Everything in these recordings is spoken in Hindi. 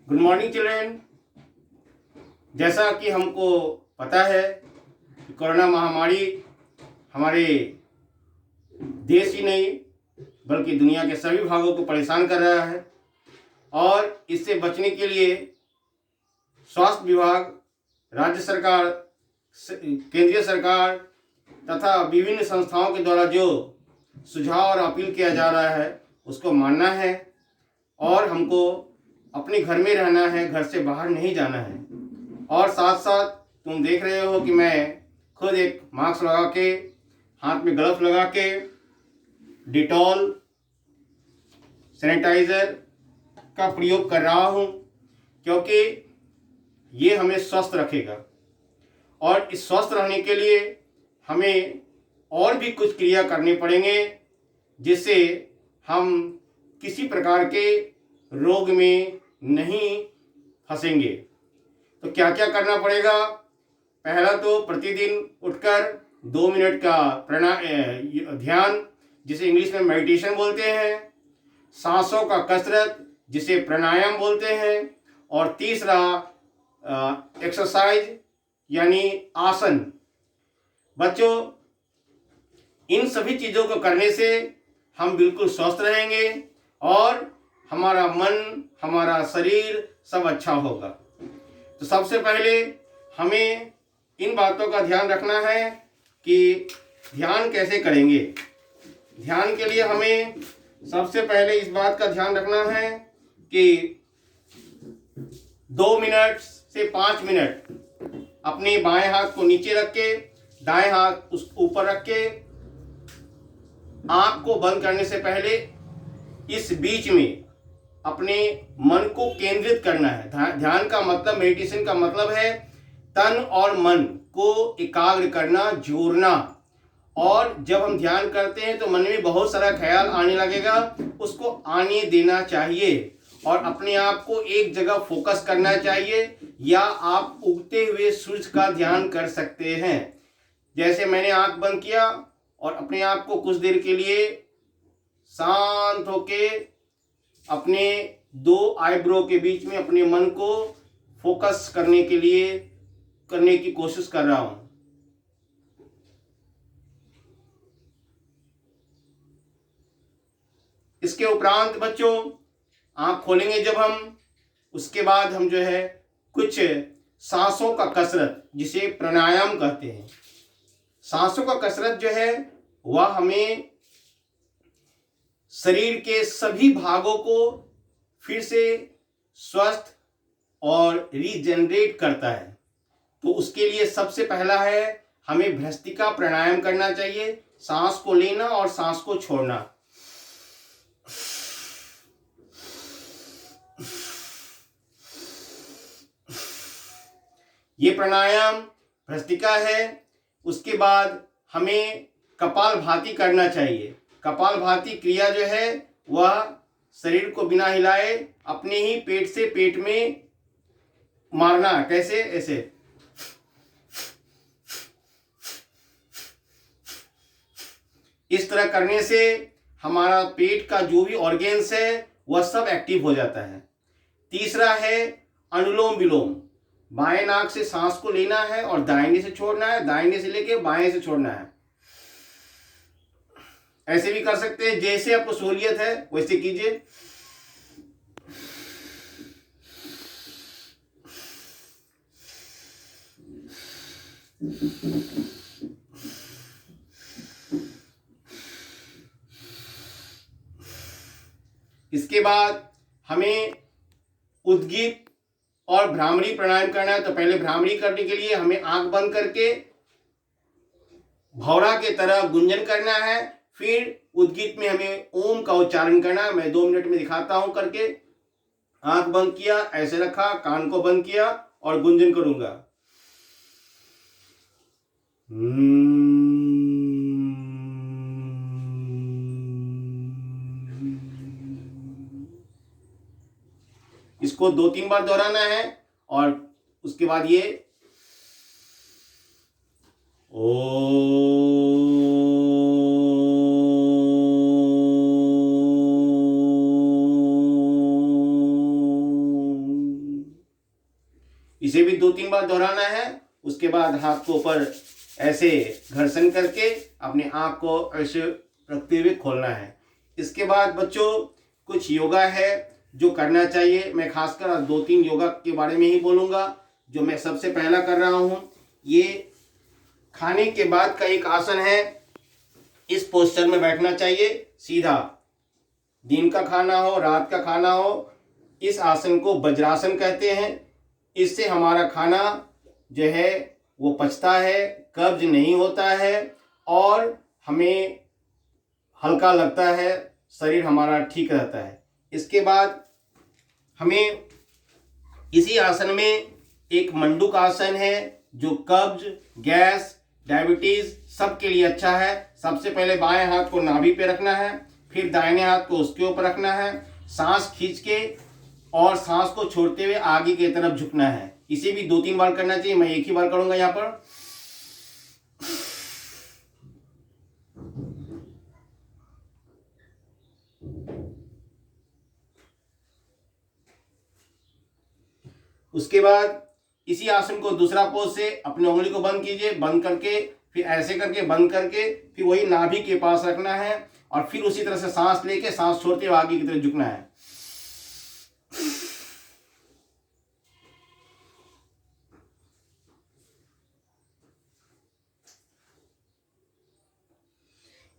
Good morning children. जैसा कि हमको पता है कि कोरोना महामारी हमारे देश ही नहीं बल्कि दुनिया के सभी भागों को परेशान कर रहा है और इससे बचने के लिए स्वास्थ्य विभाग, राज्य सरकार, केंद्रीय सरकार तथा विभिन्न संस्थाओं के द्वारा जो सुझाव और अपील किया जा रहा है उसको मानना है और हमको अपने घर में रहना है, घर से बाहर नहीं जाना है। और साथ साथ तुम देख रहे हो कि मैं खुद एक मास्क लगा के, हाथ में ग्लव्स लगा के, डिटॉल, सैनिटाइज़र का प्रयोग कर रहा हूँ क्योंकि ये हमें स्वस्थ रखेगा। और इस स्वस्थ रहने के लिए हमें और भी कुछ क्रिया करने पड़ेंगे जिससे हम किसी प्रकार के रोग में नहीं फंसेंगे। तो क्या क्या करना पड़ेगा? पहला तो प्रतिदिन उठकर 2 मिनट का ध्यान जिसे इंग्लिश में मेडिटेशन बोलते हैं, सांसों का कसरत जिसे प्राणायाम बोलते हैं, और तीसरा एक्सरसाइज यानी आसन। बच्चों, इन सभी चीज़ों को करने से हम बिल्कुल स्वस्थ रहेंगे और हमारा मन, हमारा शरीर सब अच्छा होगा। तो सबसे पहले हमें इन बातों का ध्यान रखना है कि ध्यान कैसे करेंगे। ध्यान के लिए हमें सबसे पहले इस बात का ध्यान रखना है कि 2 मिनट से 5 मिनट अपने बाएं हाथ को नीचे रख के, दाएं हाथ उस ऊपर रख के, आंख को बंद करने से पहले इस बीच में अपने मन को केंद्रित करना है। ध्यान का मतलब, मेडिटेशन का मतलब है तन और मन को एकाग्र करना, जोड़ना। और जब हम ध्यान करते हैं तो मन में बहुत सारा ख्याल आने लगेगा, उसको आने देना चाहिए और अपने आप को एक जगह फोकस करना चाहिए। या आप उगते हुए सूरज का ध्यान कर सकते हैं। जैसे मैंने आंख बंद किया और अपने आप को कुछ देर के लिए शांत होके अपने 2 आईब्रो के बीच में अपने मन को फोकस करने की कोशिश कर रहा हूं। इसके उपरांत बच्चों आंख खोलेंगे जब हम, उसके बाद हम जो है कुछ सांसों का कसरत जिसे प्राणायाम कहते हैं। सांसों का कसरत जो है वह हमें शरीर के सभी भागों को फिर से स्वस्थ और रीजनरेट करता है। तो उसके लिए सबसे पहला है हमें भ्रस्तिका प्राणायाम करना चाहिए। सांस को लेना और सांस को छोड़ना। ये प्राणायाम भ्रस्तिका है। उसके बाद हमें कपालभाति करना चाहिए। कपालभाति क्रिया जो है वह शरीर को बिना हिलाए अपने ही पेट से पेट में मारना। कैसे? ऐसे। इस तरह करने से हमारा पेट का जो भी ऑर्गेन्स है वह सब एक्टिव हो जाता है। तीसरा है अनुलोम विलोम। बाएं नाक से सांस को लेना है और दाहिने से छोड़ना है, दाहिने से लेके बाएं से छोड़ना है। ऐसे भी कर सकते हैं, जैसे आपको सहूलियत है वैसे कीजिए। इसके बाद हमें उद्गीत और भ्रामरी प्राणायाम करना है। तो पहले भ्रामरी करने के लिए हमें आंख बंद करके भौरा के तरह गुंजन करना है। फिर उद्गीत में हमें ओम का उच्चारण करना है। मैं 2 मिनट में दिखाता हूं करके। आंख बंद किया, ऐसे रखा, कान को बंद किया और गुंजन करूंगा। इसको 2-3 बार दोहराना है और उसके बाद ये इसे भी 2-3 बार दोहराना है। उसके बाद हाथ को ऊपर ऐसे घर्षण करके अपने आँख को ऐसे रखते हुए खोलना है। इसके बाद बच्चों कुछ योगा है जो करना चाहिए। मैं खासकर 2-3 योगा के बारे में ही बोलूँगा। जो मैं सबसे पहला कर रहा हूँ, ये खाने के बाद का एक आसन है। इस पोस्चर में बैठना चाहिए सीधा, दिन का खाना हो रात का खाना हो। इस आसन को वज्रासन कहते हैं। इससे हमारा खाना जो है वो पचता है, कब्ज नहीं होता है और हमें हल्का लगता है, शरीर हमारा ठीक रहता है। इसके बाद हमें इसी आसन में एक मंडूक आसन है जो कब्ज, गैस, डायबिटीज सब के लिए अच्छा है। सबसे पहले बाएं हाथ को नाभि पे रखना है, फिर दाहिने हाथ को उसके ऊपर रखना है, सांस खींच के और सांस को छोड़ते हुए आगे की तरफ झुकना है। इसे भी 2-3 बार करना चाहिए। मैं एक ही बार करूंगा यहाँ पर। उसके बाद इसी आसन को दूसरा पोज से अपनी उंगली को बंद कीजिए, बंद करके फिर ऐसे करके बंद करके फिर वही नाभि के पास रखना है और फिर उसी तरह से सांस लेके सांस छोड़ते हुए आगे की तरफ झुकना है।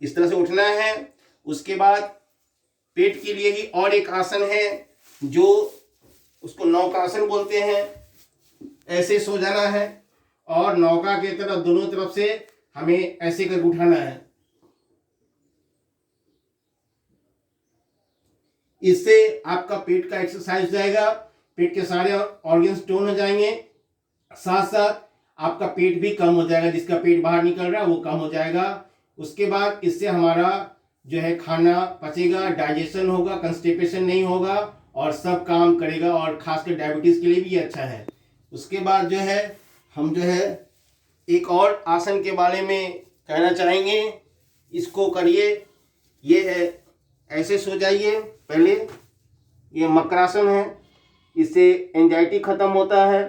इस तरह से उठना है। उसके बाद पेट के लिए ही और एक आसन है जो उसको नौकासन बोलते हैं। ऐसे सो जाना है और नौका की तरफ दोनों तरफ से हमें ऐसे करके उठाना है। इससे आपका पेट का एक्सरसाइज हो जाएगा, पेट के सारे ऑर्गन्स टोन हो जाएंगे, साथ साथ आपका पेट भी कम हो जाएगा। जिसका पेट बाहर निकल रहा है वो कम हो जाएगा। उसके बाद इससे हमारा जो है खाना पचेगा, डाइजेशन होगा, कंस्टिपेशन नहीं होगा और सब काम करेगा और खासकर डायबिटीज के लिए भी अच्छा है। उसके बाद जो है हम जो है एक और आसन के बारे में कहना चाहेंगे। इसको करिए। ये है ऐसे सो जाइए। पहले ये मकरासन है। इससे एंजाइटी खत्म होता है,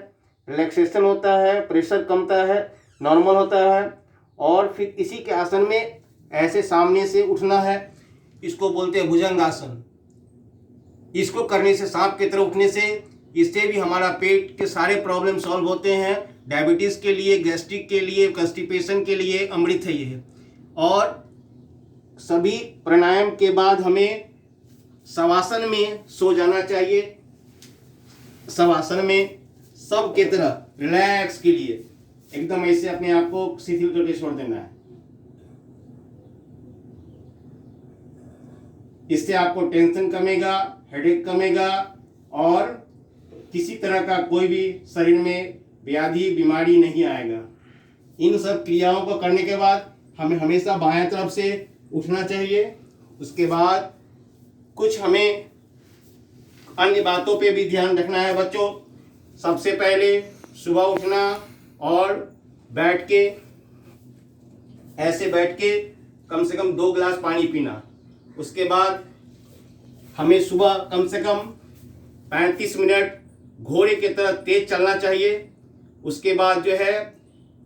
रिलैक्सेशन होता है, प्रेशर कमता है, नॉर्मल होता है। और फिर इसी के आसन में ऐसे सामने से उठना है। इसको बोलते हैं भुजंगासन। इसको करने से, सांप की तरह उठने से, इससे भी हमारा पेट के सारे प्रॉब्लम सॉल्व होते हैं। डायबिटीज के लिए, गैस्ट्रिक के लिए, कंस्टिपेशन के लिए अमृत है ये। और सभी प्राणायाम के बाद हमें शवासन में सो जाना चाहिए। शवासन में सब के तरह रिलैक्स के लिए एकदम ऐसे अपने आप को शिथिल करके छोड़ देना है। इससे आपको टेंशन कमेगा, हेडेक कमेगा और किसी तरह का कोई भी शरीर में व्याधि बीमारी नहीं आएगा। इन सब क्रियाओं को करने के बाद हमें हमेशा बाएं तरफ से उठना चाहिए। उसके बाद कुछ हमें अन्य बातों पे भी ध्यान रखना है बच्चों। सबसे पहले सुबह उठना और बैठ के, ऐसे बैठ के कम से कम 2 गिलास पानी पीना। उसके बाद हमें सुबह कम से कम 35 मिनट घोड़े की तरह तेज चलना चाहिए। उसके बाद जो है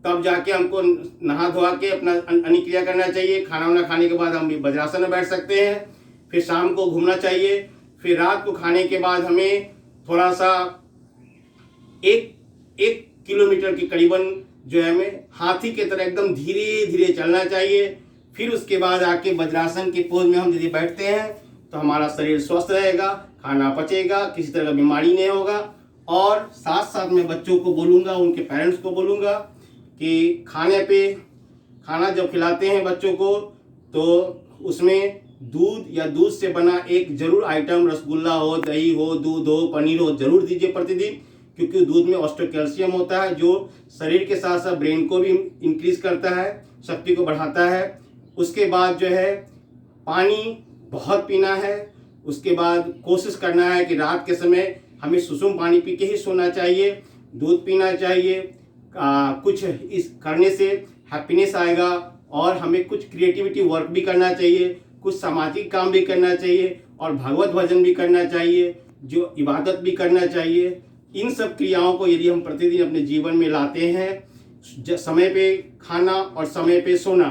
तब जाके हमको नहा धोआ के अपना अन्य क्रिया करना चाहिए। खाना वाना खाने के बाद हम भी वज्रासन में बैठ सकते हैं। फिर शाम को घूमना चाहिए। फिर रात को खाने के बाद हमें थोड़ा सा 1 किलोमीटर के करीबन जो है हमें हाथी की तरह एकदम धीरे धीरे चलना चाहिए। फिर उसके बाद आके वज्रासन के पोज में हम यदि बैठते हैं तो हमारा शरीर स्वस्थ रहेगा, खाना पचेगा, किसी तरह का बीमारी नहीं होगा। और साथ साथ में बच्चों को बोलूँगा, उनके पेरेंट्स को बोलूँगा कि खाना जब खिलाते हैं बच्चों को तो उसमें दूध या दूध से बना एक जरूर आइटम, रसगुल्ला हो, दही हो, दूध हो, पनीर हो, जरूर दीजिए प्रतिदिन। क्योंकि दूध में ऑस्टोकैल्शियम होता है जो शरीर के साथ साथ ब्रेन को भी इंक्रीज करता है, शक्ति को बढ़ाता है। उसके बाद जो है पानी बहुत पीना है। उसके बाद कोशिश करना है कि रात के समय हमें सुसुम पानी पी के ही सोना चाहिए, दूध पीना चाहिए। कुछ इस करने से हैप्पीनेस आएगा और हमें कुछ क्रिएटिविटी वर्क भी करना चाहिए, कुछ सामाजिक काम भी करना चाहिए और भगवत भजन भी करना चाहिए, जो इबादत भी करना चाहिए। इन सब क्रियाओं को यदि हम प्रतिदिन अपने जीवन में लाते हैं, समय पे खाना और समय पे सोना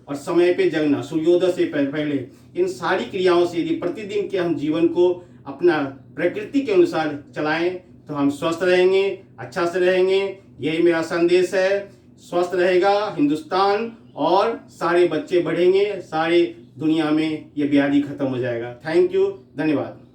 और समय पे जगना, सूर्योदय से पहले, इन सारी क्रियाओं से यदि प्रतिदिन के हम जीवन को अपना प्रकृति के अनुसार चलाएं तो हम स्वस्थ रहेंगे, अच्छा से रहेंगे। यही मेरा संदेश है। स्वस्थ रहेगा हिंदुस्तान और सारे बच्चे बढ़ेंगे, सारे दुनिया में ये व्याधि खत्म हो जाएगा। थैंक यू, धन्यवाद।